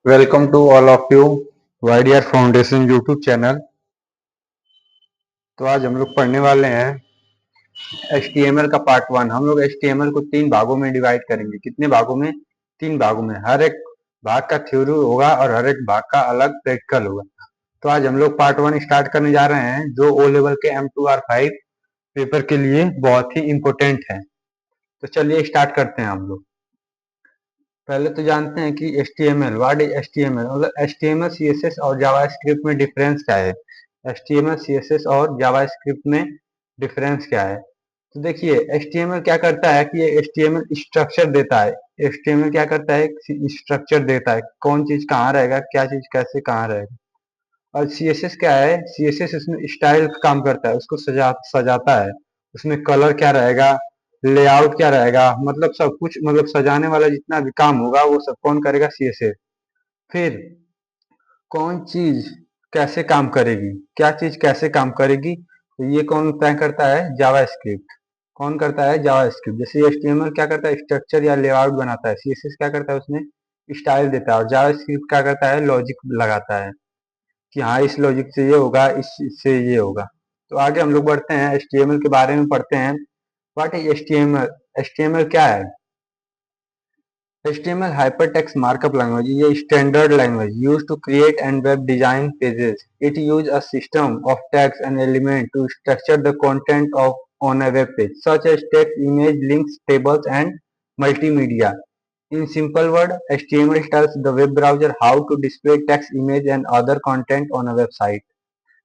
Welcome to all of you, YDR Foundation YouTube channel. तो आज हम लोग पढ़ने वाले हैं HTML का पार्ट 1। हम लोग HTML को 3 भागों में डिवाइड करेंगे। कितने भागों में? 3 भागों में। हर एक भाग का थ्योरी होगा और हर एक भाग का अलग प्रैक्टिकल होगा। तो आज हम लोग पार्ट 1 स्टार्ट करने जा रहे हैं, जो ओ लेवल के M2R5 पेपर के लिए बहुत ही इम्पोर्टेंट है। तो चलिए स्टार्ट करते हैं हम लोग। पहले तो जानते हैं कि HTML, व्हाट इज HTML, मतलब HTML, CSS और जावास्क्रिप्ट में डिफरेंस क्या है। HTML, CSS और जावास्क्रिप्ट में डिफरेंस क्या है? तो देखिए, HTML क्या करता है कि ये HTML स्ट्रक्चर देता है। HTML क्या करता है? स्ट्रक्चर देता है, कौन चीज कहाँ रहेगा, क्या चीज कैसे कहाँ रहेगा। और CSS क्या है? CSS इसमें स्टाइल का काम करता है, उसको सजाता है। उसमें कलर क्या रहेगा, लेआउट क्या रहेगा, मतलब सब कुछ, मतलब सजाने वाला जितना भी काम होगा वो सब कौन करेगा? CSS। फिर कौन चीज कैसे काम करेगी, क्या चीज कैसे काम करेगी, तो ये कौन तय करता है? जावास्क्रिप्ट। कौन करता है? जावास्क्रिप्ट। जैसे HTML क्या करता है? स्ट्रक्चर या लेआउट बनाता है। CSS क्या करता है? उसमें स्टाइल देता है। और जावास्क्रिप्ट क्या करता है? लॉजिक लगाता है कि हाँ, इस लॉजिक से ये होगा, इससे ये होगा। तो आगे हम लोग बढ़ते हैं, HTML के बारे में पढ़ते हैं। What is HTML? HTML क्या है? HTML hypertext markup language is a standard language used to create and web design pages. It uses a system of tags and elements to structure the content of on a web page, such as text, image, links, tables, and multimedia. In simple words, HTML tells the web browser how to display text, image, and other content on a website.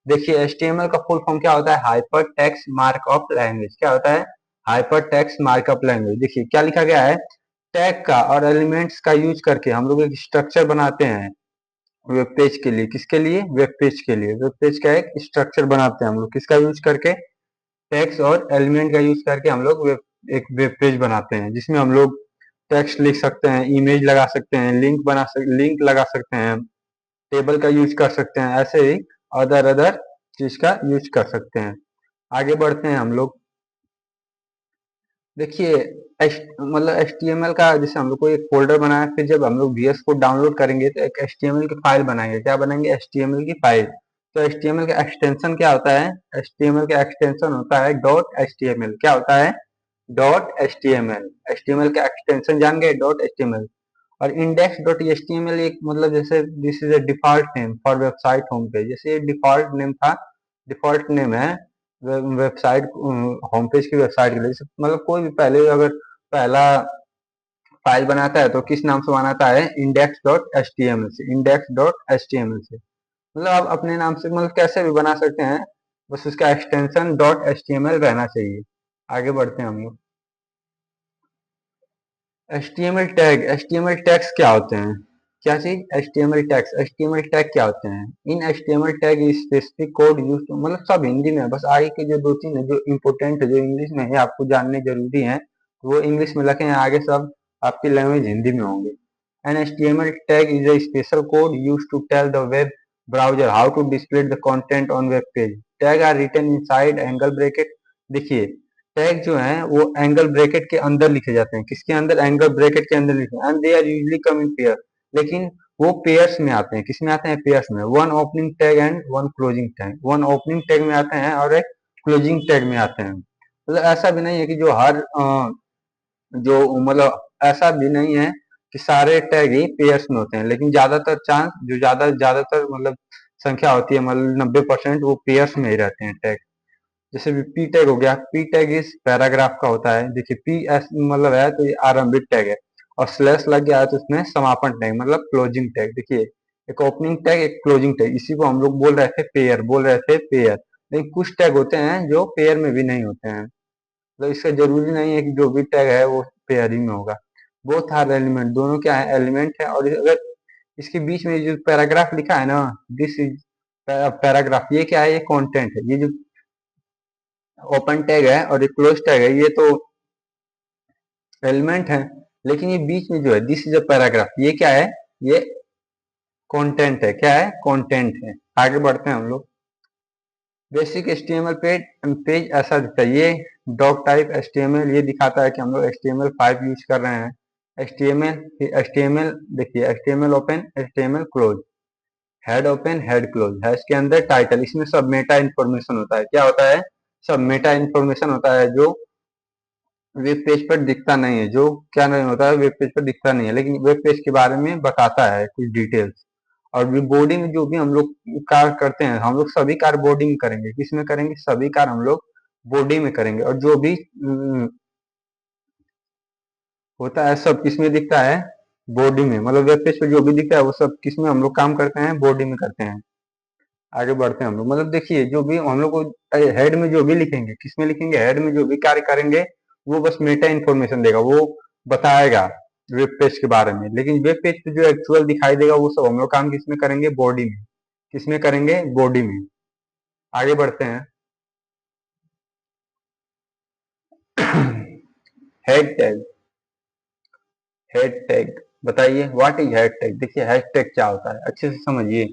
देखिए, HTML का full form क्या होता है? Hyper text markup language. क्या होता है? Hyper text markup language. देखिए क्या लिखा गया है, टैग का और एलिमेंट्स का यूज करके हम लोग एक स्ट्रक्चर बनाते हैं वेब पेज के लिए। किसके लिए? वेब पेज के लिए। वेब पेज का एक स्ट्रक्चर बनाते हैं हम लोग, किसका यूज करके? टेक्स्ट और एलिमेंट का यूज करके हम लोग एक वेब पेज बनाते हैं, जिसमें हम लोग टेक्स्ट लिख सकते हैं, इमेज लगा सकते हैं, लिंक लगा सकते हैं, टेबल का यूज कर सकते हैं, ऐसे ही अदर अदर चीज का यूज कर सकते हैं। आगे बढ़ते हैं हम लोग। देखिए, मतलब HTML का, जैसे हम लोग को एक फोल्डर बनाया, फिर जब हम लोग VS कोड डाउनलोड करेंगे तो एक HTML की फाइल बनाएंगे। क्या बनाएंगे? HTML की फाइल। तो HTML का एक्सटेंशन क्या होता है? HTML का एक्सटेंशन होता है डॉट HTML। क्या होता है? Dot HTML। HTML का एक्सटेंशन जान गए, डॉट HTML। और इंडेक्स डॉट HTML एक, मतलब जैसे this is a default name for website home page. जैसे ये डिफॉल्ट नेम था, डिफॉल्ट नेम है वेबसाइट होम पेज की वेबसाइट के लिए। मतलब कोई भी पहले अगर पहला फाइल बनाता है तो किस नाम से बनाता है? इंडेक्स डॉट HTML से। इंडेक्स डॉट HTML से, मतलब आप अपने नाम से मतलब कैसे भी बना सकते हैं, बस उसका एक्सटेंशन डॉट HTML रहना चाहिए। आगे बढ़ते हैं हम लोग। HTML टैग, HTML टैग्स क्या होते हैं? क्या चीज? HTML tags. HTML टैग क्या होते हैं? इन HTML tag specific code use, मतलब सब हिंदी में है, बस आगे के जो 2-3 है जो इम्पोर्टेंट है, जो इंग्लिश में है, आपको जानने जरूरी है, वो इंग्लिश में लिखे हैं, आगे सब आपकी लैंग्वेज हिंदी में होंगे। An HTML tag is a special code used to tell the web browser how to display the content on web page. Tag are written inside angle bracket. देखिए, टैग जो है वो एंगल ब्रैकेट के अंदर लिखे जाते हैं। किसके अंदर? एंगल ब्रैकेट के अंदर लिखे, and they are usually come in pair. लेकिन वो पेयर्स में आते हैं। किसमें आते हैं? पेयर्स में। One opening tag and one closing tag. One opening tag में आते हैं और एक क्लोजिंग टैग में आते हैं। मतलब ऐसा भी नहीं है कि जो हर जो मतलब ऐसा भी नहीं है कि सारे टैग ही पेयर्स में होते हैं, लेकिन ज्यादातर चांस, जो ज्यादातर मतलब संख्या होती है, मतलब 90% वो पेयर्स में ही रहते हैं टैग। जैसे भी पी टैग हो गया, पी टैग इस पैराग्राफ का होता है। देखिए पी एस मतलब है तो ये आरंभिक टैग है, और स्लैश लग गया है तो उसमें समापन टैग, मतलब क्लोजिंग टैग। देखिए, एक ओपनिंग टैग, एक क्लोजिंग टैग, इसी को हम लोग बोल रहे थे पेयर, बोल रहे थे पेयर। लेकिन कुछ टैग होते हैं जो पेयर में भी नहीं होते हैं, तो इसका जरूरी नहीं है कि जो भी टैग है वो पेयर ही में होगा। बोथ आर एलिमेंट, दोनों क्या है? एलिमेंट है। और अगर इसके बीच में जो पैराग्राफ लिखा है ना, दिस इज पैराग्राफ, ये क्या है? ये कंटेंट है। ये जो ओपन टैग है और ये क्लोज टैग है, ये तो एलिमेंट है। लेकिन ये बीच में जो है, दिस इज अ पैराग्राफ, ये क्या है? ये कंटेंट है। क्या है? कंटेंट है। आगे बढ़ते हैं हम लोग। बेसिक HTML पेज ऐसा दिखता है। ये डॉक टाइप HTML ये दिखाता है कि हम लोग HTML5 यूज कर रहे हैं। एच टी एम एल देखिए, H T M L open, H T M L close, head open, head close है, इसके अंदर टाइटल, इसमें सब मेटा इन्फॉर्मेशन होता है। क्या होता है? सब मेटा इन्फॉर्मेशन होता है जो वेब पेज पर दिखता नहीं है, जो क्या नहीं होता है, वेब पेज पर दिखता नहीं है, लेकिन वेब पेज के बारे में बताता है कुछ डिटेल्स। और भी बॉडी में जो भी हम लोग कार्य करते हैं, हम लोग सभी कार्य बॉडी में करेंगे। किसमें करेंगे? सभी कार्य हम लोग बॉडी में करेंगे। और जो भी होता है सब किसमें दिखता है? बॉडी में। मतलब वेब पेज पे जो भी दिखता है वो सब किसमें हम लोग काम करते हैं? बॉडी में करते हैं। आगे बढ़ते हैं हम लोग। मतलब देखिए, जो भी हम लोग को हेड में जो भी लिखेंगे, किसमें लिखेंगे? हेड में जो भी कार्य करेंगे वो बस मेटा इन्फॉर्मेशन देगा, वो बताएगा वेब पेज के बारे में। लेकिन वेब पेज पे जो एक्चुअल दिखाई देगा वो सब हम लोग काम किसमें करेंगे? बॉडी में। किसमें करेंगे? बॉडी में। आगे बढ़ते हैं। हेड टैग, हेड टैग बताइए, व्हाट इज हेड टैग? देखिए हेड टैग क्या होता है, अच्छे से समझिए।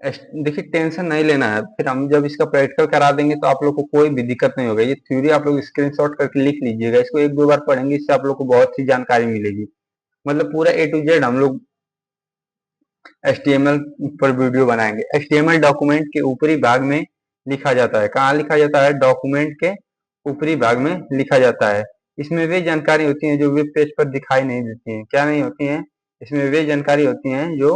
देखिए टेंशन नहीं लेना है, फिर हम जब इसका प्रैक्टिकल करा देंगे तो आप लोग को कोई भी दिक्कत नहीं होगा। ये थ्योरी आप लोग स्क्रीनशॉट करके लिख लीजिएगा, इसको एक दो बार पढ़ेंगे, इससे आप लोग को बहुत सी जानकारी मिलेगी। मतलब पूरा ए टू जेड हम लोग HTML पर वीडियो बनाएंगे। HTML डॉक्यूमेंट के ऊपरी भाग में लिखा जाता है। कहाँ लिखा जाता है? डॉक्यूमेंट के ऊपरी भाग में लिखा जाता है। इसमें वे जानकारी होती है जो वेब पेज पर दिखाई नहीं देती है। क्या नहीं होती है? इसमें वे जानकारी होती है जो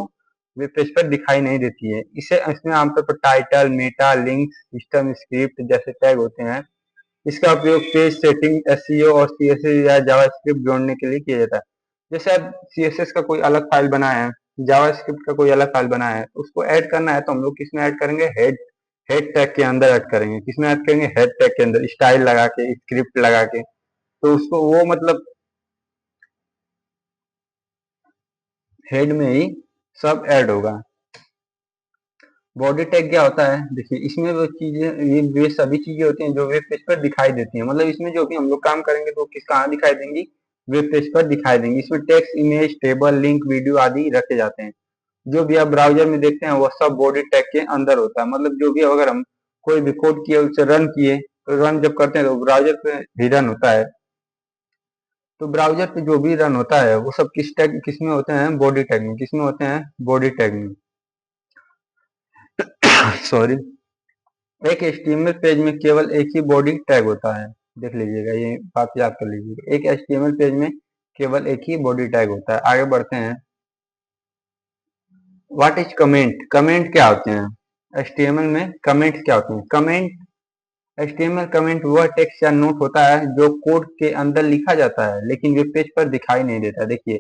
वेब पेज पर दिखाई नहीं देती है। इसे इसमें आमतौर पर title, Meta, link, system script जैसे टैग होते हैं। इसका उपयोग पेज सेटिंग, एसईओ और सीएसएस या जावास्क्रिप्ट जोड़ने के लिए किया जाता है। जैसे आप सीएसएस का कोई अलग फाइल बनाए हैं, जावास्क्रिप्ट का कोई अलग फाइल बनाया है, उसको ऐड करना है तो हम लोग किसमें ऐड करेंगे? हेड हेड टैग के अंदर ऐड करेंगे। किसमें ऐड करेंगे? हेड टैग के अंदर, स्टाइल लगा के, स्क्रिप्ट लगा के। तो उसको वो मतलब हेड में ही सब ऐड होगा। बॉडी टैग क्या होता है? देखिए इसमें वो चीजें, ये वे सभी चीजें होती हैं जो वेब पेज पर दिखाई देती हैं। मतलब इसमें जो भी हम लोग काम करेंगे तो किस कहाँ दिखाई देंगी? वेब पेज पर दिखाई देंगी। इसमें text, image, table, link, video आदि रखे जाते हैं। जो भी आप ब्राउजर में देखते हैं वह सब बॉडी टैग के अंदर होता है। मतलब जो भी अगर हम कोई भी कोड किए, उसे रन किए, तो रन जब करते हैं तो ब्राउजर पे भी रन होता है। तो ब्राउजर पे जो भी रन होता है वो सब किस टैग, किस में होते हैं? बॉडी टैग में। किस में होते हैं? बॉडी टैग में। सॉरी। एक HTML पेज में केवल एक ही बॉडी टैग होता है। देख लीजिएगा, ये बात याद कर लीजिएगा। एक HTML पेज में केवल एक ही बॉडी टैग होता है। आगे बढ़ते हैं। What is comment? कमेंट क्या होते हैं? HTML में कमेंट क्या होते हैं? कमेंट, HTML कमेंट वह टेक्स्ट या नोट होता है जो कोड के अंदर लिखा जाता है लेकिन वेब पेज पर दिखाई नहीं देता। देखिए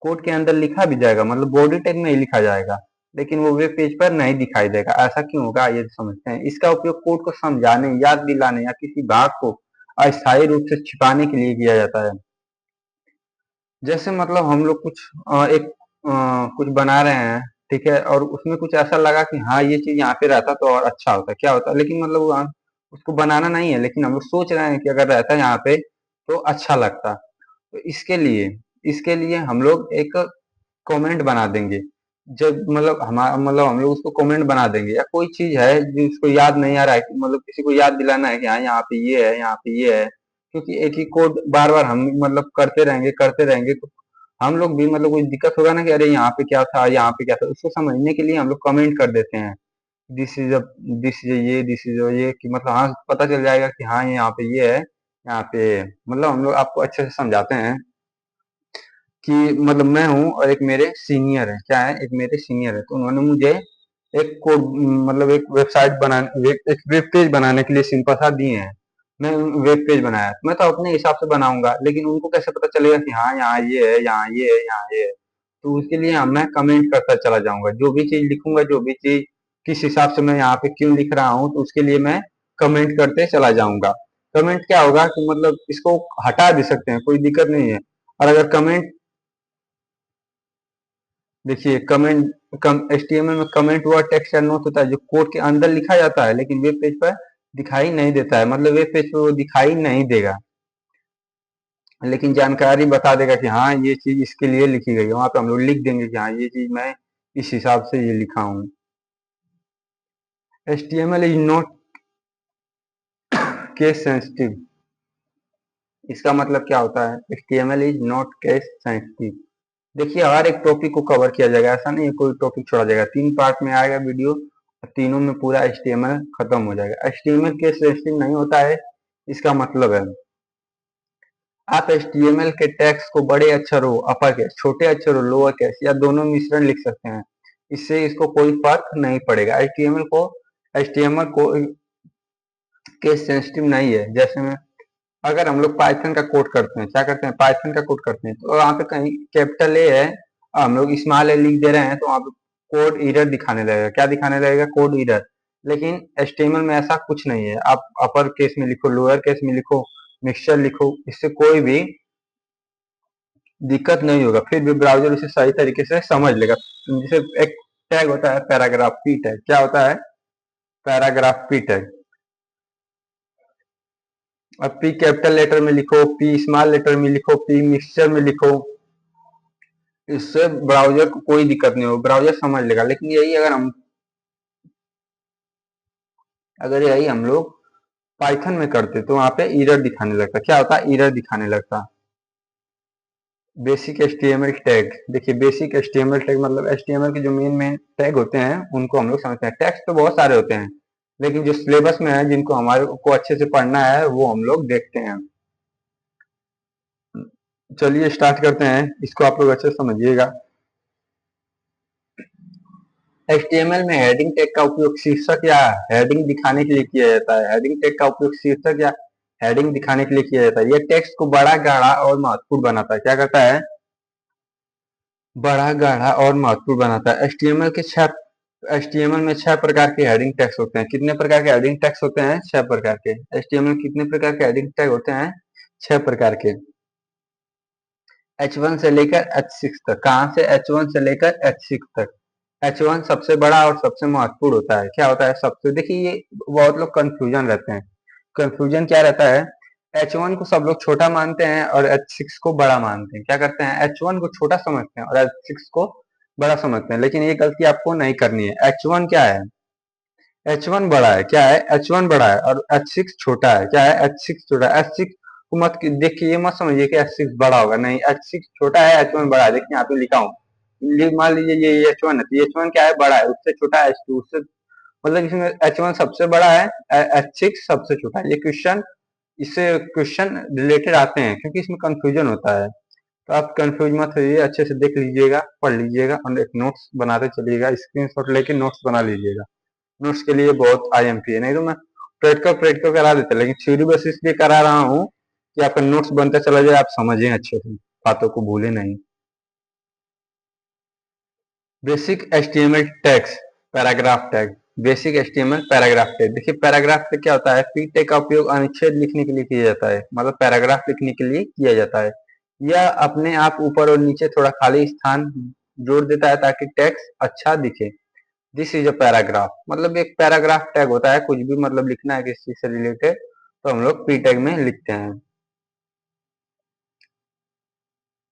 कोड के अंदर लिखा भी जाएगा, मतलब बॉडी टैग में ही लिखा जाएगा, लेकिन वो वेब पेज पर नहीं दिखाई देगा। ऐसा क्यों होगा ये समझते हैं। इसका उपयोग कोड को समझाने, याद दिलाने या किसी भाग को अस्थायी रूप से छिपाने के लिए किया जाता है। जैसे मतलब हम लोग कुछ कुछ बना रहे हैं, ठीक है, और उसमें कुछ ऐसा लगा कि हाँ ये चीज यहाँ पे रहता तो और अच्छा होता, क्या होता, लेकिन मतलब उसको बनाना नहीं है, लेकिन हम लोग सोच रहे हैं कि अगर रहता यहाँ पे तो अच्छा लगता। तो इसके लिए हम लोग एक कमेंट बना देंगे। जब मतलब हमारा मतलब हम लोग उसको कमेंट बना देंगे, या कोई चीज है जिसको याद नहीं आ रहा है, मतलब किसी को याद दिलाना है कि हाँ यहाँ पे ये है, यहाँ पे ये है। क्योंकि एक ही कोड बार बार हम मतलब करते रहेंगे तो हम लोग भी मतलब कोई दिक्कत होगा ना कि अरे यहाँ पे क्या था, यहाँ पे क्या था। उसको समझने के लिए हम लोग कमेंट कर देते हैं। दिस इज दिस इज ये, दिस इज ये, कि मतलब हाँ पता चल जाएगा कि हाँ ये यहाँ पे ये है, यहाँ पे ये है। मतलब हम लोग आपको अच्छे से समझाते हैं कि मतलब मैं हूँ और एक मेरे सीनियर है, क्या है, एक मेरे सीनियर है, तो उन्होंने मुझे एक कोड, मतलब एक वेबसाइट बनाने, एक वेब पेज बनाने के लिए सिंपल सा दिए हैं। मैं वेब पेज बनाया, मैं तो अपने हिसाब से बनाऊंगा, लेकिन उनको कैसे पता चलेगा कि हाँ यहाँ ये है, यहाँ ये है, यहाँ ये है। तो उसके लिए मैं कमेंट करता चला जाऊंगा, जो भी चीज लिखूंगा, जो भी चीज किस हिसाब से मैं यहाँ पे क्यों लिख रहा हूँ, तो उसके लिए मैं कमेंट करते चला जाऊंगा। कमेंट क्या होगा कि मतलब इसको हटा भी सकते हैं, कोई दिक्कत नहीं है। और अगर कमेंट, देखिए कमेंट, HTML में कमेंट हुआ टेक्स्ट या नोट होता है जो कोड के अंदर लिखा जाता है लेकिन वेब पेज पर दिखाई नहीं देता है। मतलब वेब पेज पर वो दिखाई नहीं देगा, लेकिन जानकारी बता देगा कि हाँ ये चीज इसके लिए लिखी गई है। वहां पे हम लोग लिख देंगे कि हाँ ये चीज मैं इस हिसाब से ये लिखा हूँ। HTML is not case sensitive, इसका मतलब क्या होता है, HTML is not case sensitive. देखिए हर एक टॉपिक को कवर किया जाएगा, ऐसा नहीं है कोई टॉपिक छोड़ा जाएगा, 3 पार्ट में आएगा वीडियो, तीनों में पूरा HTML खत्म हो जाएगा। HTML केस सेंसिटिव नहीं होता है, इसका मतलब है आप HTML के टैग्स को बड़े अक्षरों अपर केस, छोटे अक्षरों लोअर केस या दोनों मिश्रण लिख सकते हैं, इससे इसको कोई फर्क नहीं पड़ेगा। HTML को केस सेंसिटिव नहीं है। जैसे में अगर हम लोग पाइथन का कोड करते हैं, क्या करते हैं, पाइथन का कोड करते हैं, तो वहाँ पे कहीं कैपिटल ए है, हम लोग स्मॉल ए लिख दे रहे हैं, तो वहाँ पे कोड एरर दिखाने लगेगा। क्या दिखाने लगेगा, कोड एरर। लेकिन HTML में ऐसा कुछ नहीं है, आप अपर केस में लिखो, लोअर केस में लिखो, मिक्सचर लिखो, इससे कोई भी दिक्कत नहीं होगा, फिर भी ब्राउजर उसे सही तरीके से समझ लेगा। जैसे एक टैग होता है पैराग्राफ पी टैग, क्या होता है, पैराग्राफ पी टैग। अब पी कैपिटल लेटर में लिखो, पी स्मॉल लेटर में लिखो, पी मिक्सचर में लिखो, इससे ब्राउजर को कोई दिक्कत नहीं हो, ब्राउजर समझ लेगा। लेकिन यही हम लोग पाइथन में करते तो वहां पे एरर दिखाने लगता। क्या होता है, एरर दिखाने लगता। बेसिक HTML टैग, देखिए बेसिक HTML टैग मतलब HTML के जो मेन मेन टैग होते हैं उनको हम लोग समझते हैं। टैग्स तो बहुत सारे होते हैं, लेकिन जो सिलेबस में है, जिनको हमारे को अच्छे से पढ़ना है, वो हम लोग देखते हैं। चलिए स्टार्ट करते हैं, इसको आप लोग अच्छे से समझिएगा। HTML में हेडिंग टैग का उपयोग शीर्षक या हेडिंग दिखाने के लिए किया जाता है। हेडिंग टैग का उपयोग शीर्षक या हेडिंग दिखाने के लिए किया जाता है। यह टेक्स्ट को बड़ा, गाढ़ा और महत्वपूर्ण बनाता है। क्या करता है, बड़ा, गाढ़ा और महत्वपूर्ण बनाता है। HTML में 6 प्रकार के हेडिंग टैग्स होते हैं। कितने प्रकार के हेडिंग टैग्स होते हैं, 6 प्रकार के। HTML कितने प्रकार के हेडिंग टैग होते हैं, 6 प्रकार के। H1 से लेकर H6 तक। कहां से, H1 से लेकर H6 तक। H1 सबसे बड़ा और सबसे महत्वपूर्ण होता है। क्या होता है, सबसे, देखिए ये बहुत लोग कंफ्यूजन रहते हैं। कंफ्यूजन क्या रहता है, H1 को सब लोग छोटा मानते हैं और H6 को बड़ा मानते हैं। क्या करते हैं, H1 को छोटा समझते हैं और H6 को बड़ा समझते हैं। लेकिन ये गलती आपको नहीं करनी है। H1 क्या है, H1 बड़ा है। क्या है, H1 बड़ा है और H6 छोटा है। क्या है, H6 छोटा है। H6 को मत देखिए, ये मत समझिए कि H6 बड़ा होगा, नहीं, H6 छोटा है, H1 बड़ा है। देखिए यहाँ पे लिखा हूँ, मान लीजिए ये H1 है, तो H1 क्या है, बड़ा है, उससे छोटा है H2, उससे मतलब इसमें H1 सबसे बड़ा है, H6 सबसे छोटा है। ये क्वेश्चन, इससे क्वेश्चन रिलेटेड आते हैं, क्योंकि इसमें कंफ्यूजन होता है। तो आप कंफ्यूज मत होइए, अच्छे से देख लीजिएगा, पढ़ लीजिएगा और एक नोट्स बनाते चलिएगा, स्क्रीनशॉट लेके नोट्स बना लीजिएगा। नोट्स के लिए बहुत IMP है, नहीं तो मैं प्रैक्टिकल करा देता, लेकिन थ्योरी बस इसलिए करा रहा हूँ कि आपका नोट्स बनता चला जाए, आप समझें अच्छे से, बातों को भूले नहीं। Basic HTML tags, paragraph tag. Basic HTML paragraph tag, देखिए पैराग्राफ टैग क्या होता है, पी टैग का उपयोग अनुच्छेद लिखने के लिए किया जाता है, मतलब पैराग्राफ लिखने के लिए किया जाता है। यह अपने आप ऊपर और नीचे थोड़ा खाली स्थान जोड़ देता है ताकि टेक्स्ट अच्छा दिखे। दिस इज अ पैराग्राफ, मतलब एक पैराग्राफ टैग होता है, कुछ भी मतलब लिखना है किसी चीज से रिलेटेड, तो हम लोग पी टैग में लिखते हैं।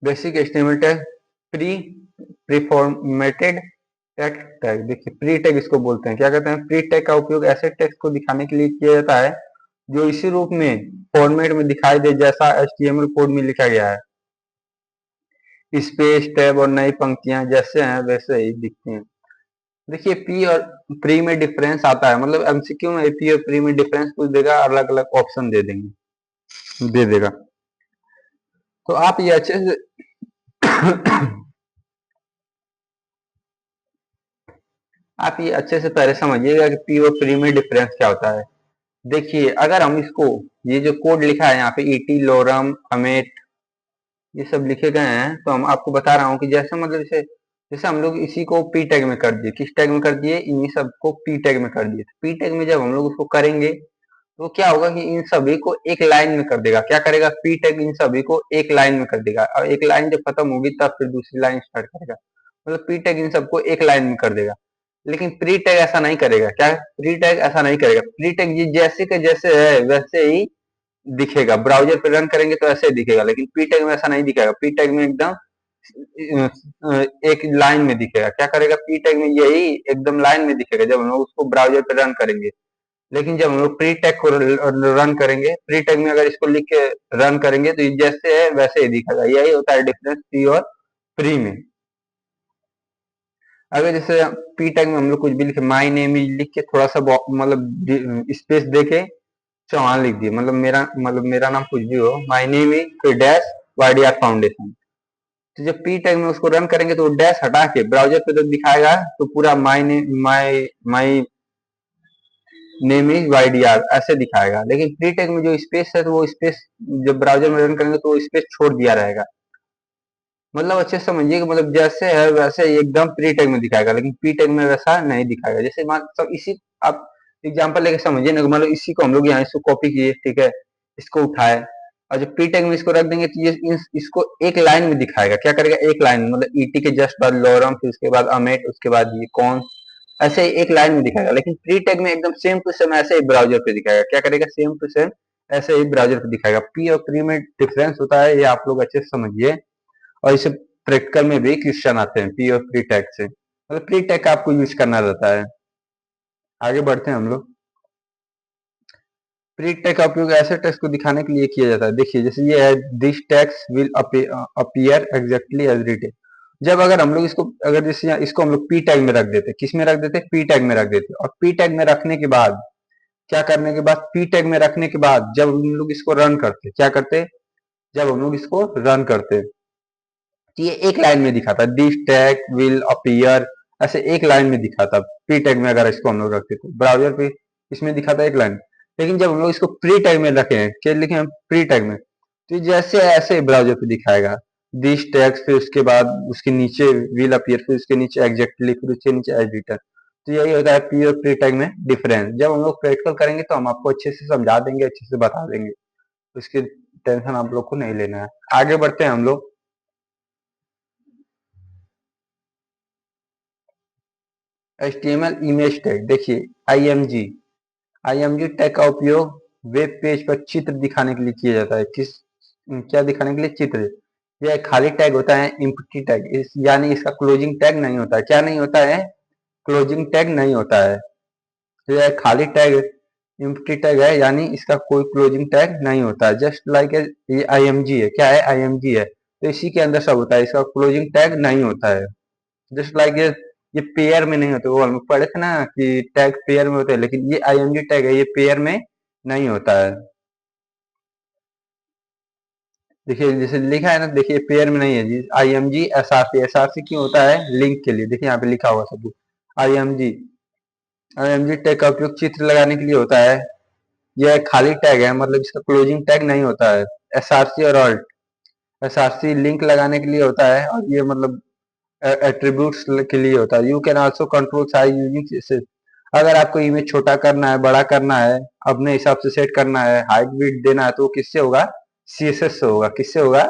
Basic HTML tag, pre preformatted text tag, देखिए प्री टैग इसको बोलते हैं। क्या कहते हैं, प्री टैग का उपयोग ऐसे टेक्स्ट को दिखाने के लिए किया जाता है जो इसी रूप में फॉर्मेट में दिखाई दे जैसा HTML कोड में लिखा गया है। स्पेस, टैब और नई पंक्तियां जैसे हैं वैसे ही दिखती हैं। देखिए पी और प्री में डिफरेंस आता है, मतलब MCQ में पी और प्री में डिफरेंस पूछ देगा, अलग अलग ऑप्शन दे देगा। तो आप ये अच्छे से आप ये अच्छे से पहले समझिएगा कि पी और प्री में डिफरेंस क्या होता है। देखिए अगर हम इसको, ये जो कोड लिखा है यहाँ पे ET, लोरम, अमेट, ये सब लिखे गए हैं, तो हम आपको बता रहा हूँ कि जैसे मतलब जैसे हम लोग इसी को पी टैग में कर दिए, किस टैग में कर दिए, इन्हीं सबको पी टैग में कर दिए। पी टैग में जब हम लोग उसको करेंगे तो क्या होगा कि इन सभी को एक लाइन में कर देगा। क्या करेगा, पी टैग इन सभी को एक लाइन में कर देगा, और एक लाइन जब खत्म होगी तब फिर दूसरी लाइन स्टार्ट करेगा, मतलब पी टैग इन सबको एक लाइन में कर देगा। लेकिन प्री टैग ऐसा नहीं करेगा। क्या, प्री टैग ऐसा नहीं करेगा। प्री टैग ये जैसे के जैसे है वैसे ही दिखेगा, ब्राउजर पे रन करेंगे तो ऐसे ही दिखेगा, लेकिन पी टैग में ऐसा नहीं दिखेगा। पी टैग में एकदम एक लाइन में दिखेगा। क्या करेगा, पी टैग में यही एकदम लाइन में दिखेगा जब हम लोग उसको ब्राउजर पे रन करेंगे। लेकिन जब हम लोग प्री टैग को रन करेंगे, प्री टैग में अगर इसको लिख के रन करेंगे तो ये जैसे है वैसे ही दिखेगा। यही होता है डिफरेंस प्री और प्री में। अगर जैसे पी टैग में हम लोग कुछ भी लिखे, माई नेम इज लिख के थोड़ा सा मतलब स्पेस दे के चौहान लिख दिए, मतलब मेरा नाम कुछ भी हो, माई नेम इज फिर डैश वाईडीआर फाउंडेशन। तो जब पी टैग में उसको रन करेंगे तो डैश हटा के ब्राउजर पे तो दिखाएगा, तो पूरा माई नेम इज वाईडीआर ऐसे दिखाएगा। लेकिन प्री टैग में जो स्पेस है तो वो स्पेस जब ब्राउजर में रन करेंगे तो वो स्पेस छोड़ दिया रहेगा। मतलब अच्छे से समझिए कि मतलब जैसे है वैसे ही एकदम प्री टैग में दिखाएगा, लेकिन पी टैग में वैसा नहीं दिखाएगा। जैसे मान सब इसी आप एग्जांपल लेके समझिए ना, मतलब इसी को हम लोग यहाँ इसको कॉपी किए, ठीक है, इसको उठाए और जब पी टैग में इसको रख देंगे तो ये इसको एक लाइन में दिखाएगा। क्या करेगा, एक लाइन में, मतलब ईटी के जस्ट बाद लॉरम, फिर उसके बाद अमेट, उसके बाद ये कौन, ऐसे ही एक लाइन में दिखाएगा। लेकिन प्री टैग में एकदम सेम टू सेम ऐसे ही ब्राउजर पे दिखाएगा। क्या करेगा, सेम टू सेम ऐसे ही ब्राउजर पे दिखाएगा। पी और प्री में डिफरेंस होता है, ये आप लोग अच्छे से समझिए। और इसे प्रैक्टिकल में भी क्वेश्चन आते हैं पी और प्री टैग से, मतलब प्री टैग का आपको यूज करना रहता है। आगे बढ़ते हैं हम लोग। प्री टैग का उपयोग ऐसे टेक्स्ट को दिखाने के लिए किया जाता है। देखिए जैसे ये है, this text will appear exactly as written. जब अगर हम लोग इसको, अगर जैसे इसको हम लोग पी टैग में रख देते, किस में रख देते, पी टैग में रख देते, और पी टैग में रखने के बाद क्या करने के बाद, पी टैग में रखने के बाद जब हम लोग इसको रन करते, क्या करते, जब हम लोग इसको रन करते तो ये एक लाइन में दिखाता, दिस टैग विल अपीयर, ऐसे एक लाइन में दिखाता। प्री टैग में अगर इसको हम लोग रखते तो ब्राउजर पे इसमें दिखाता एक लाइन। लेकिन जब हम लोग इसको प्री टैग में रखे हैं, क्या लिखे हैं, प्री टैग में, तो ये जैसे ऐसे ब्राउजर पे दिखाएगा, दिस टैग, फिर उसके बाद उसके नीचे विल अपीयर, फिर उसके नीचे एग्जैक्टली, फिर उसके नीचे एज रिटर्न। तो यही होता है पी और प्री टैग में डिफरेंस। जब हम लोग प्रैक्टिकल करेंगे तो हम आपको अच्छे से समझा देंगे, अच्छे से बता देंगे, उसकी टेंशन आप लोग को नहीं लेना है। आगे बढ़ते हैं हम लोग। HTML इमेज टैग, देखिए IMG, IMG टैग का उपयोग वेब पेज पर चित्र दिखाने के लिए किया जाता है। क्या दिखाने के लिए, चित्र। यह एक खाली टैग होता है, एम्प्टी टैग, यानी इसका क्लोजिंग टैग नहीं होता है। क्या नहीं होता है, क्लोजिंग टैग नहीं होता है। तो यह एक खाली टैग, एम्प्टी टैग है, यानी इसका कोई क्लोजिंग टैग नहीं होता है। जस्ट लाइक ये IMG है, क्या है, IMG है, तो इसी के अंदर सब होता है, इसका क्लोजिंग टैग नहीं होता है। जस्ट लाइक ये पेयर में नहीं होते, वो हम लोग पढ़े थे ना कि टैग पेयर में होते हैं, लेकिन ये आईएमजी टैग है, ये पेयर में नहीं होता है। देखिए जैसे लिखा है ना, देखिए पेयर में नहीं है जी, IMG SRC, SRC क्यों होता है, लिंक के लिए। देखिए यहाँ पे लिखा हुआ सब, IMG, IMG टैग का उपयोग चित्र लगाने के लिए होता है। यह एक खाली टैग है, मतलब इसका क्लोजिंग टैग नहीं होता है। SRC और ऑल्ट, SRC लिंक लगाने के लिए होता है, और ये मतलब एट्रीब्यूट्स के लिए होता है। You can also control size using, अगर आपको इमेज छोटा करना है, बड़ा करना है, अपने हिसाब से सेट करना है, हाइट विड्थ देना है, तो किससे होगा, CSS से होगा। किससे होगा,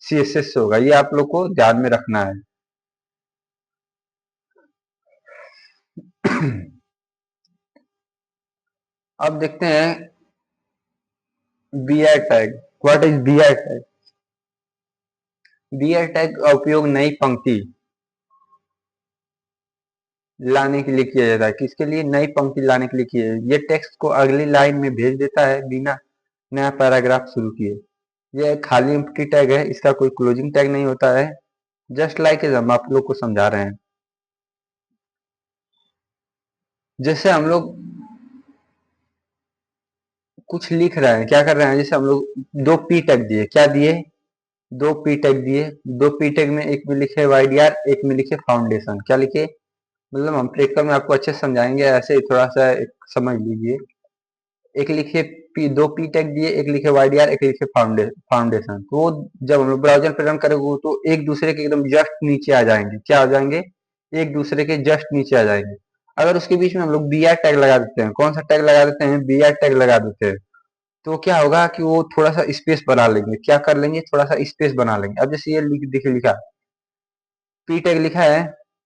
CSS से होगा। ये आप लोग को ध्यान में रखना है। अब देखते हैं BR tag. What is BR tag, BR tag का उपयोग नई पंक्ति लाने के लिए किया जाता है। किसके लिए, नई पंक्ति लाने के लिए किया जाता है। ये टेक्स्ट को अगली लाइन में भेज देता है बिना नया पैराग्राफ शुरू किए। ये एक खाली एम्प्टी टैग है, इसका कोई क्लोजिंग टैग नहीं होता है। जस्ट लाइक हम आप लोग को समझा रहे हैं। जैसे हम लोग कुछ लिख रहे हैं, क्या कर रहे हैं, जैसे हम लोग दो पी टैग दिए, क्या दिए, दो पी टैग दिए। दो पी टैग में एक में लिखे वाईडीआर, एक में लिखे फाउंडेशन। क्या लिखे, मतलब हम प्रैक्टिकल में आपको अच्छे से समझाएंगे, ऐसे ही थोड़ा सा समझ लीजिए। एक लिखे दो पी टैग दिए, एक लिखे वाईडीआर, एक लिखे फाउंडेशन। तो जब हम लोग ब्राउजर पे रन करेंगे तो एक दूसरे के एकदम जस्ट नीचे आ जाएंगे। क्या आ जाएंगे, एक दूसरे के जस्ट नीचे आ जाएंगे। अगर उसके बीच में हम लोग BR टैग लगा देते हैं, कौन सा टैग लगा देते हैं, BR टैग लगा देते हैं, तो क्या होगा कि वो थोड़ा सा स्पेस बना लेंगे। क्या कर लेंगे, थोड़ा सा स्पेस बना लेंगे। अब जैसे ये देखिए लिखा पी टैग लिखा है,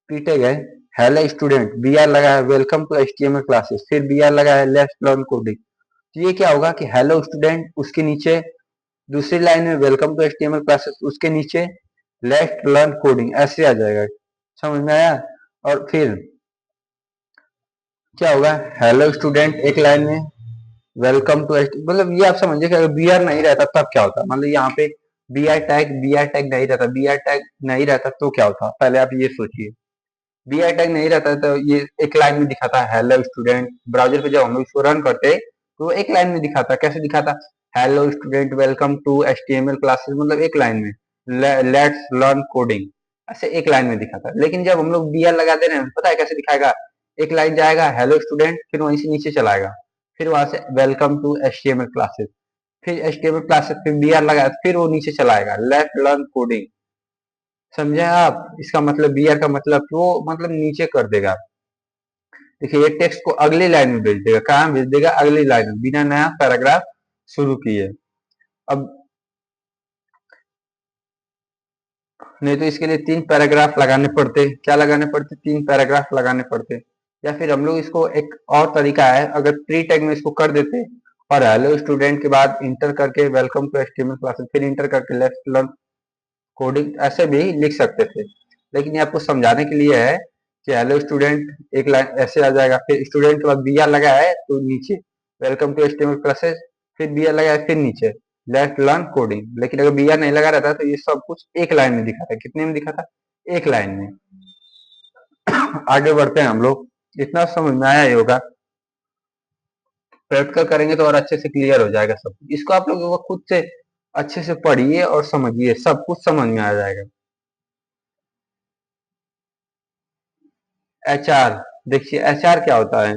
पी टैग है हेलो स्टूडेंट, BR लगा है वेलकम टू HTML क्लासेस, फिर BR लगा है लेट्स लर्न कोडिंग। तो ये क्या होगा कि हेलो स्टूडेंट, उसके नीचे दूसरी लाइन में वेलकम टू HTML क्लासेस, उसके नीचे लेट्स लर्न कोडिंग, ऐसे आ जाएगा। समझ में आया। और फिर क्या होगा, हेलो स्टूडेंट एक लाइन में, वेलकम टू, मतलब ये आप समझिए कि अगर बी आर नहीं रहता तब क्या होता, मतलब यहाँ पे बी आर टैग नहीं रहता, बी आर टैग नहीं रहता तो क्या होता, पहले आप ये सोचिए। बी आई टैग नहीं रहता तो ये एक लाइन में दिखाता है हेलो स्टूडेंट। ब्राउजर पे जब हम लोग इसको रन करते तो वो एक लाइन में दिखाता, कैसे दिखाता, hello student welcome to HTML classes, मतलब एक लाइन में, लेट्स लर्न कोडिंग, ऐसे एक लाइन में दिखाता। लेकिन जब हम लोग बी आर लगा दे रहे हैं, पता है कैसे दिखाएगा, एक लाइन जाएगा हेलो स्टूडेंट, फिर वहीं से नीचे चलाएगा, फिर वहां से वेलकम टू एचटीएमएल क्लासेस, फिर एचटीएमएल क्लासेस, फिर बी आर लगाया, फिर वो नीचे चलाएगा लेट लर्न कोडिंग। समझे आप, इसका मतलब बी आर का मतलब वो मतलब नीचे कर देगा। देखिए ये टेक्स्ट को अगली लाइन में भेज देगा, कहाँ भेज देगा, अगली लाइन में, बिना नया पैराग्राफ शुरू किए। अब नहीं तो इसके लिए 3 पैराग्राफ लगाने पड़ते, क्या लगाने पड़ते, 3 पैराग्राफ लगाने पड़ते। या फिर हम लोग इसको एक और तरीका है, अगर प्री टैग में इसको कर देते और हेलो स्टूडेंट के बाद इंटर करके वेलकम टू एचटीएमएल क्लासेस, फिर इंटर करके लेट्स लर्न कोडिंग, ऐसे भी लिख सकते थे। लेकिन ये आपको समझाने के लिए है कि हेलो स्टूडेंट एक लाइन ऐसे आ जाएगा, फिर स्टूडेंट के बाद बी आर लगा है तो नीचे वेलकम टू एचटीएमएल क्लासेस, फिर बी आर लगा है फिर नीचे लेट्स लर्न कोडिंग। लेकिन अगर बी आर नहीं लगा रहता तो ये सब कुछ एक लाइन में दिखा था, कितने में दिखा था, एक लाइन में। आगे बढ़ते हैं हम लोग, इतना समझ में आया ही होगा, प्रैक्टिकल करेंगे तो और अच्छे से क्लियर हो जाएगा सब कुछ। इसको आप लोग वो खुद से अच्छे से पढ़िए और समझिए, सब कुछ समझ में आ जाएगा। एच आर, देखिए एच आर क्या होता है।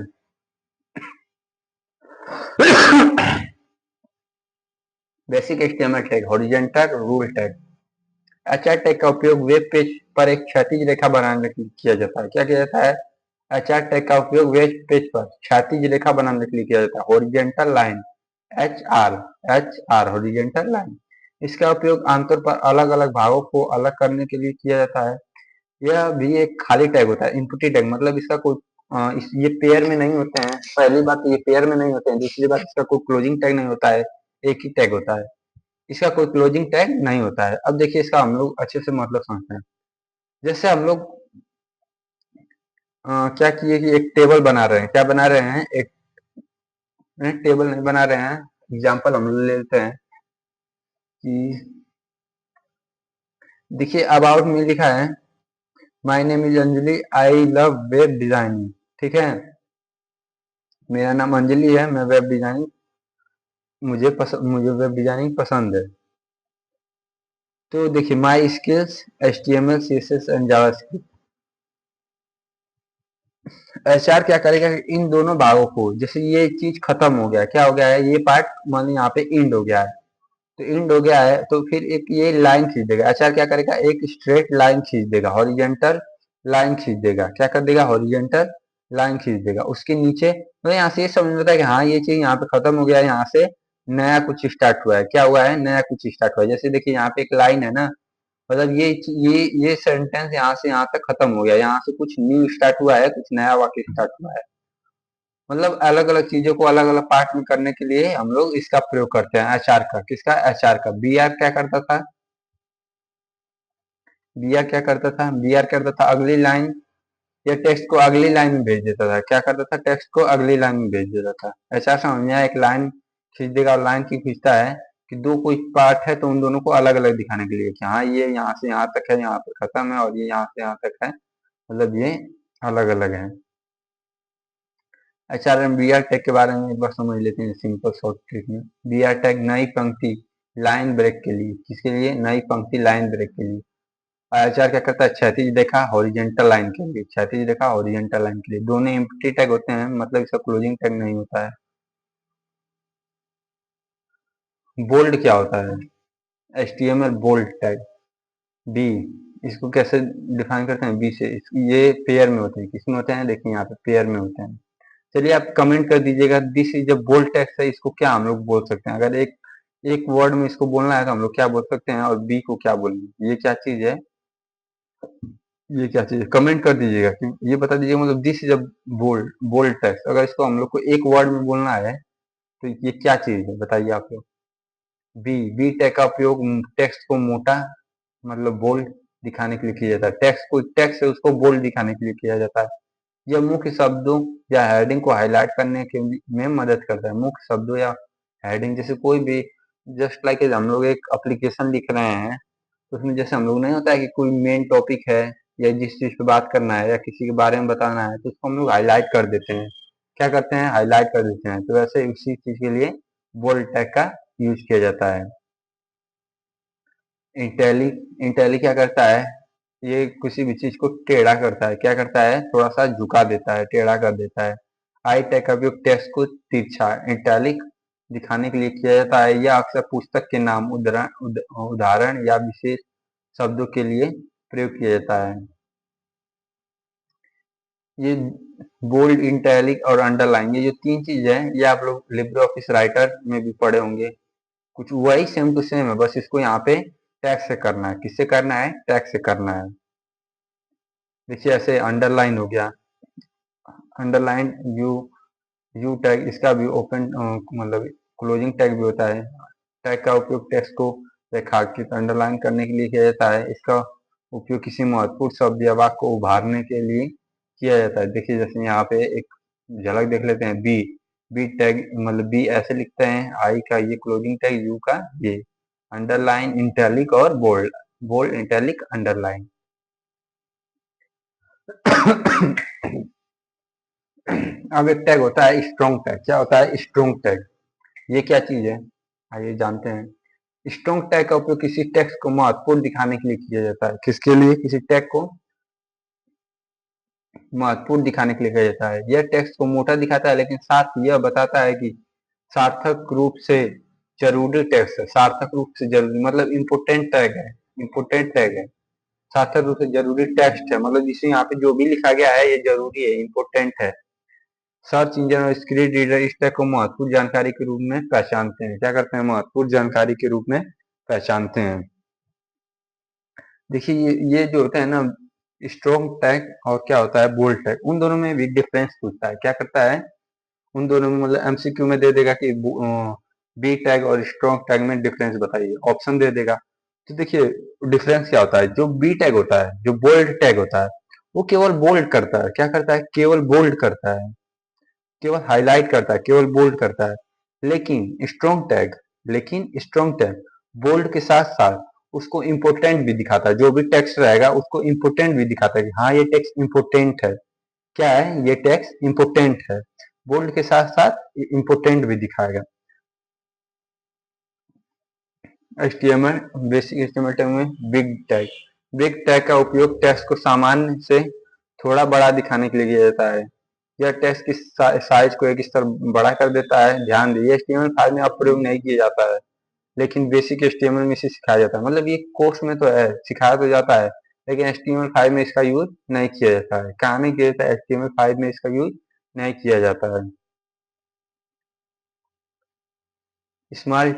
Basic HTML tag, horizontal rule tag. HR tag का उपयोग वेब पेज पर एक क्षैतिज रेखा बनाने के लिए किया जाता है, क्या किया जाता है, एचआर टैग का उपयोग वेब पेज पर क्षैतिज रेखा बनाने के लिए किया जाता है, horizontal line, H R, H R horizontal line. इसका उपयोग आमतौर पर अलग अलग भागों को अलग करने के लिए किया जाता है। यह भी एक खाली टैग होता है, इनपुटी टैग, मतलब इसका कोई ये पेयर में नहीं होते हैं, पहली बात तो ये पेयर में नहीं होते हैं, दूसरी बात इसका कोई क्लोजिंग टैग नहीं होता है, एक ही टैग होता है, इसका कोई क्लोजिंग टैग नहीं होता है। अब देखिए इसका हम लोग अच्छे से मतलब समझते हैं। जैसे हम लोग क्या किए कि एक टेबल बना रहे हैं, क्या बना रहे हैं, एक टेबल नहीं बना रहे हैं, एग्जांपल हम लोग ले लेते हैं कि देखिए अबाउट में लिखा है my name is Anjali I love web designing, ठीक है, मेरा नाम अंजलि है, मैं वेब डिजाइनिंग, मुझे वेब डिजाइनिंग पसंद है। तो देखिए my skills HTML CSS and JavaScript. HR क्या करेगा कि इन दोनों भागों को, जैसे ये चीज खत्म हो गया, क्या हो गया है, ये पार्ट मान लो यहाँ पे इंड हो गया है, तो इंड हो गया है तो फिर एक ये लाइन खींच देगा, एचआर क्या करेगा, एक स्ट्रेट लाइन खींच देगा, हॉरिजेंटल लाइन खींच देगा, क्या कर देगा, हॉरिजेंटल लाइन खींच देगा, उसके नीचे मतलब यहाँ से ये समझ में आता है कि हाँ ये चीज यहाँ पे खत्म हो गया है, यहाँ से नया कुछ स्टार्ट हुआ है, क्या हुआ है, नया कुछ स्टार्ट हुआ है। जैसे देखिए यहाँ पे एक लाइन है ना, मतलब ये सेंटेंस यहाँ से यहाँ तक खत्म हो गया, यहाँ से कुछ न्यू स्टार्ट हुआ है, कुछ नया वाक्य स्टार्ट हुआ है। मतलब अलग अलग चीजों को अलग अलग पार्ट में करने के लिए हम लोग इसका प्रयोग करते हैं, एचआर का, किसका, एचआर का। बी आर क्या करता था, बी आर क्या करता था, बी आर करता था अगली लाइन या टेक्स्ट को अगली लाइन में भेज देता था, क्या करता था, टेक्स्ट को अगली लाइन में भेज देता था। एचआर समझ में आया, एक लाइन खींच देगा, और लाइन की खींचता है कि दो कोई पार्ट है तो उन दोनों को अलग अलग दिखाने के लिए कि हाँ ये यहाँ से यहाँ तक है, यहाँ पर खत्म है, और ये यहाँ से यहाँ तक है, मतलब ये अलग अलग है। अच्छा हम बी आर टैग के बारे में एक बार समझ लेते हैं सिंपल शॉर्ट ट्रिक में। बी आर टैग नई पंक्ति लाइन ब्रेक के लिए, किसके लिए, नई पंक्ति लाइन ब्रेक के लिए। और एचआर क्या करता है, क्षैतिज रेखा हॉरिजेंटल लाइन के लिए, क्षैतिज रेखा हॉरिजेंटल लाइन के लिए, दोनों एम्प्टी टैग होते हैं, मतलब इसका क्लोजिंग टैग नहीं होता है। बोल्ड क्या होता है, एचटीएमएल बोल्ड टैग, बी, इसको कैसे डिफाइन करते हैं, बी से, ये पेयर में होते हैं, किसमें होते हैं, देखिए यहाँ पे पेयर में होते हैं। चलिए आप कमेंट कर दीजिएगा, this is a bold text है, इसको क्या हम लोग बोल सकते हैं, अगर एक एक वर्ड में इसको बोलना है तो हम लोग क्या बोल सकते हैं, और बी को क्या बोलेंगे, ये क्या चीज है, ये क्या चीज है, कमेंट कर दीजिएगा कि ये बता दीजिएगा, मतलब this is a bold bold text, अगर इसको हम लोग को एक वर्ड में बोलना है तो ये क्या चीज है, बताइए आप लोग। बी, बी टैग का उपयोग टेक्स्ट को मोटा मतलब बोल्ड दिखाने के लिए किया जाता है, टेक्स्ट को टेक्स्ट है उसको बोल्ड दिखाने के लिए किया जाता है। यह मुख्य शब्दों या हेडिंग को हाईलाइट करने के में मदद करता है। मुख्य शब्दों या हेडिंग जैसे कोई भी, जस्ट लाइक हम लोग एक एप्लीकेशन लिख रहे हैं तो उसमें जैसे हम लोग नहीं होता है कि कोई मेन टॉपिक है या जिस चीज पे बात करना है या किसी के बारे में बताना है तो उसको हम लोग हाईलाइट कर देते हैं। क्या करते हैं? हाईलाइट कर देते हैं। तो वैसे उसी चीज के लिए बोल्ड टैग का यूज किया जाता है। इंटेली इंटेली क्या करता है? ये किसी भी चीज को टेढ़ा करता है। क्या करता है? थोड़ा सा झुका देता है, टेढ़ा कर देता है। आई टैग का उपयोग टेक्स्ट को तिरछा इटैलिक दिखाने के लिए किया जाता है। यह अक्सर पुस्तक के नाम, उदाहरण या विशेष शब्दों के लिए प्रयोग किया जाता है। ये बोल्ड, इटैलिक और अंडरलाइन, ये जो तीन चीज है ये आप लोग लिब्रे ऑफिस राइटर में भी पढ़े होंगे। कुछ वही सेम टू सेम है, बस इसको यहाँ पे टैग से करना है। किससे करना है? टैग से करना है। देखिए ऐसे अंडरलाइन हो गया, अंडरलाइन यू यू टैग, इसका भी ओपन मतलब क्लोजिंग टैग भी होता है। टैग का उपयोग टेक्स्ट को रेखांकित अंडरलाइन करने के लिए किया जाता है। इसका उपयोग किसी महत्वपूर्ण शब्द या वाक्य को उभारने के लिए किया जाता है। देखिए जैसे यहाँ पे एक झलक देख लेते हैं। बी बी टैग मतलब बी ऐसे लिखते हैं, आई का ये क्लोजिंग टैग, यू का ये अंडरलाइन, इंटैलिक और बोल्ड, बोल्ड, इंटैलिक, अंडरलाइन। अब एक टैग होता है स्ट्रॉन्ग टैग। क्या होता है स्ट्रॉन्ग टैग? ये क्या चीज है? आइए जानते हैं। स्ट्रॉन्ग टैग का उपयोग किसी टेक्स्ट को महत्वपूर्ण दिखाने के लिए किया जाता है। किसके लिए? किसी टैग को महत्वपूर्ण दिखाने के लिए किया जाता है। यह टेक्स्ट को मोटा दिखाता है लेकिन साथ यह बताता है कि सार्थक रूप से जरूरी टेक्स्ट है। सार्थक रूप से जरूरी मतलब इम्पोर्टेंट टैग है, इम्पोर्टेंट टैग है। सार्थक रूप से जरूरी टेक्स्ट है मतलब जिसे यहाँ पे जो भी लिखा गया है ये जरूरी है, इम्पोर्टेंट है। सर्च इंजन और स्क्रीन रीडर इस टैग को महत्वपूर्ण जानकारी के रूप में पहचानते हैं। क्या करते हैं? महत्वपूर्ण जानकारी के रूप में पहचानते हैं। देखिए ये जो होता है ना स्ट्रॉन्ग टैग और क्या होता है बोल्ड टैग, उन दोनों में भी डिफरेंस पूछता है। क्या करता है? उन दोनों में मतलब एमसीक्यू में दे देगा कि बी टैग और स्ट्रॉन्ग टैग में डिफरेंस बताइए, ऑप्शन दे देगा। तो देखिए डिफरेंस क्या होता है। जो बी टैग होता है, जो बोल्ड टैग होता है, वो केवल बोल्ड करता है। क्या करता है? केवल बोल्ड करता है, केवल हाईलाइट करता है, केवल बोल्ड करता है। लेकिन स्ट्रॉन्ग टैग बोल्ड के साथ साथ उसको इम्पोर्टेंट भी दिखाता है। जो भी टेक्स्ट रहेगा उसको इम्पोर्टेंट भी दिखाता है कि हाँ ये टेक्स्ट इम्पोर्टेंट है। क्या है? ये टेक्स्ट इम्पोर्टेंट है। बोल्ड के साथ साथ इम्पोर्टेंट भी दिखाएगा। एचटीएमएल, बेसिक एचटीएमएल टैग में बिग टैग। बिग टैग का उपयोग टेक्स्ट को सामान्य से थोड़ा बड़ा दिखाने के लिए किया जाता है। यह टेक्स्ट की साइज को एक स्तर बड़ा कर देता है। ध्यान दीजिए HTML5 में अब प्रयोग नहीं किया जाता है लेकिन बेसिक HTML में इसे सिखाया जाता है। मतलब ये कोर्स में तो है, सिखाया तो जाता है लेकिन HTML5 में इसका यूज नहीं किया जाता है। कहाँ नहीं किया जाता है? HTML5 में इसका यूज नहीं किया जाता है। स्मॉल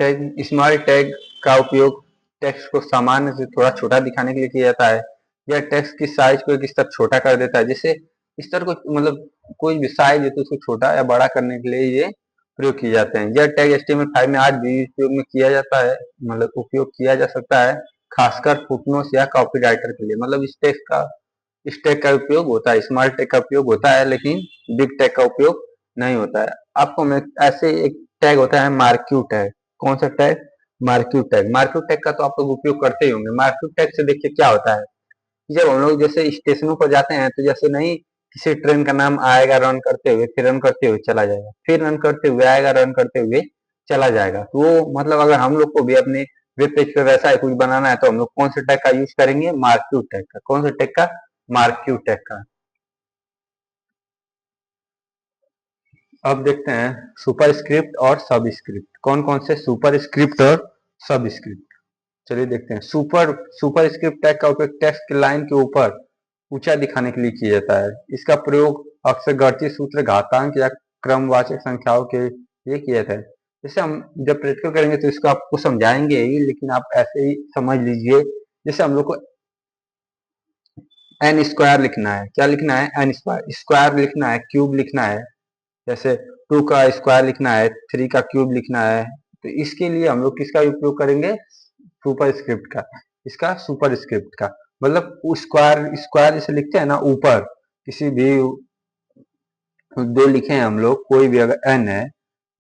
टैग का उपयोग टेक्स्ट को सामान्य से थोड़ा छोटा दिखाने के लिए किया जाता है। यह टेक्स्ट की साइज को एक स्तर छोटा कर देता है। जिससे स्तर को मतलब कोई भी साइज है तो उसको छोटा या बड़ा करने के लिए ये प्रयोग किए जाते हैं। यह टैग HTML5 में आज भी उपयोग में किया जाता है, मतलब उपयोग किया जा सकता है, खासकर फुटनोट्स या कॉपीराइटर के लिए। मतलब इस टैग का उपयोग होता है, स्मॉल टैग का उपयोग होता है लेकिन बिग टैग का उपयोग नहीं होता है। आपको मैं ऐसे एक टैग होता है मार्क्यू टैग। कौन सा tag? Marquee tag. Marquee tag का तो आप लोग उपयोग करते ही होंगे। मार्क्यू टैग से देखिए क्या होता है। जब हम लोग जैसे स्टेशनों पर जाते हैं तो जैसे नहीं किसी ट्रेन का नाम आएगा रन करते हुए, फिर रन करते हुए चला जाएगा, फिर रन करते हुए आएगा, रन करते हुए चला जाएगा। तो वो मतलब अगर हम लोग को भी अपने वेब पेज पे वैसा ही कुछ बनाना है तो हम लोग कौन से टैग का यूज करेंगे? मार्क्यू टैग का। कौन से टैग का? मार्क्यू टैग का। अब देखते हैं सुपर स्क्रिप्ट और सब स्क्रिप्ट। कौन कौन से सुपर स्क्रिप्ट और सब स्क्रिप्ट? चलिए देखते हैं। सुपर स्क्रिप्ट टैग का उपयोग टेक्स्ट की लाइन के ऊपर ऊंचा दिखाने के लिए किया जाता है। इसका प्रयोग अक्सर गणितीय सूत्र, घातांक या क्रमवाचक संख्याओं के लिए किया जाता है। जैसे हम जब प्रैक्टिकल करेंगे तो इसको आपको समझाएंगे ही, लेकिन आप ऐसे ही समझ लीजिए। जैसे हम लोग को एन स्क्वायर लिखना है। क्या लिखना है? N square. स्क्वायर लिखना है, क्यूब लिखना है। जैसे 2 का स्क्वायर लिखना है, 3 का क्यूब लिखना है। तो इसके लिए हम लोग किसका उपयोग करेंगे? सुपर स्क्रिप्ट का। इसका सुपर स्क्रिप्ट का मतलब स्क्वायर, स्क्वायर जैसे लिखते हैं ना ऊपर किसी भी तो दो लिखे हैं हम लोग, कोई भी अगर n है,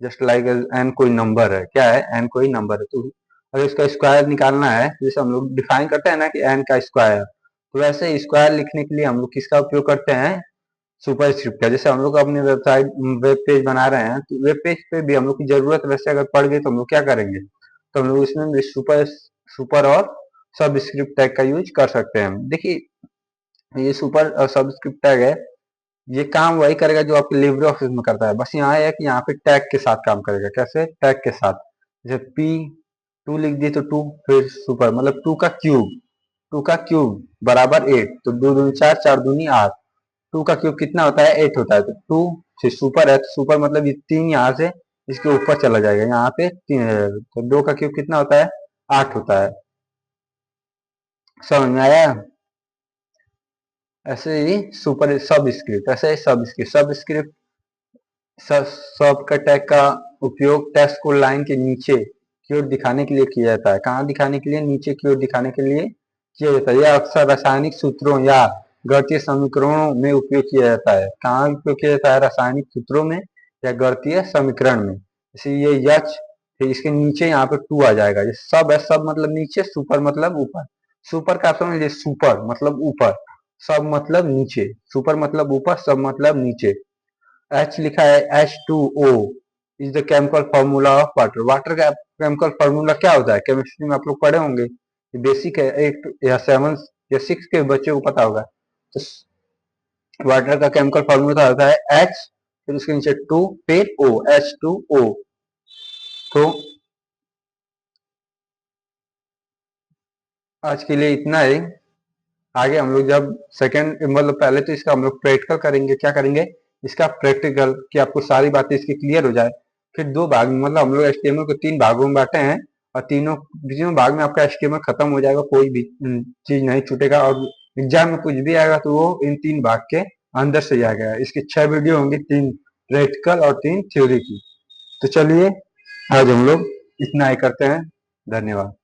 जस्ट लाइक n कोई नंबर है, क्या है n कोई नंबर है, तो अगर इसका स्क्वायर निकालना है, जैसे हम लोग डिफाइन करते हैं ना कि n का स्क्वायर, तो वैसे स्क्वायर लिखने के लिए हम लोग किसका उपयोग करते हैं, सुपर स्क्रिप्ट का। जैसे हम लोग अपनी वेबसाइट वेब पेज बना रहे हैं, तो वेब पेज पे भी हम लोग की जरूरत वैसे अगर पड़ गई तो हम लोग क्या करेंगे, तो हम लोग इसमें भी सुपर सुपर और सब स्क्रिप्ट टैग का यूज कर सकते हैं। देखिए ये सुपर और सब स्क्रिप्ट टैग है, ये काम वही करेगा जो आपके लिब्रे ऑफिस में करता है, बस यहाँ है कि यहाँ पे टैग के साथ काम करेगा। कैसे, टैग के साथ, जैसे पी टू लिख दिए तो टू, फिर सुपर मतलब टू का क्यूब बराबर 8, तो दो दूनी 4, 4 दूनी 8, टू का क्यूब कितना होता है, 8 होता है, तो टू फिर सुपर है, तो सुपर मतलब ये 3 यहाँ से इसके ऊपर चला जाएगा, यहाँ पे 3 आ जाएगा, तो 2 का क्यूब कितना होता है, 8 होता है। समझ में आया। ऐसे ही सुपर सब स्क्रिप्ट, ऐसे सब स्क्रिप्ट सब का टैग का उपयोग टेक्स्ट को लाइन के नीचे की ओर दिखाने के लिए किया जाता है। कहाँ दिखाने के लिए, नीचे की ओर दिखाने के लिए किया जाता है। यह अक्सर रासायनिक सूत्रों या गणितीय समीकरणों में उपयोग किया जाता है। कहाँ उपयोग किया जाता है, रासायनिक सूत्रों में या गणितीय समीकरण में। जैसे ये यच, फिर इसके नीचे यहाँ पे टू आ जाएगा। ये सब है, सब मतलब नीचे, सुपर मतलब ऊपर। सुपर का समझ, सुपर मतलब ऊपर, सब मतलब नीचे, सुपर मतलब ऊपर, सब मतलब नीचे। एच लिखा है, H2O is the chemical formula of water. Water का केमिकल फॉर्मूला क्या होता है, केमिस्ट्री में आप लोग पढ़े होंगे, बेसिक है, 8 या 7 या 6 के बच्चे को पता होगा। तो वाटर का केमिकल फॉर्मूला होता है H, फिर उसके नीचे 2, फिर O, H2O। तो आज के लिए इतना ही। आगे हम लोग जब सेकंड मतलब पहले तो इसका हम लोग प्रैक्टिकल करेंगे, क्या करेंगे, इसका प्रैक्टिकल, कि आपको सारी बातें इसकी क्लियर हो जाए। फिर दो भाग में, मतलब हम लोग एचटीएमएल को 3 भागों में बांटे हैं, और तीनों भाग में आपका एचटीएमएल खत्म हो जाएगा, कोई भी चीज नहीं छूटेगा, और एग्जाम में कुछ भी आएगा तो वो इन 3 भाग के अंदर से आएगा। इसकी 6 वीडियो होंगी, 3 प्रैक्टिकल और 3 थ्योरी की। तो चलिए आज हम लोग इतना ही करते हैं। धन्यवाद।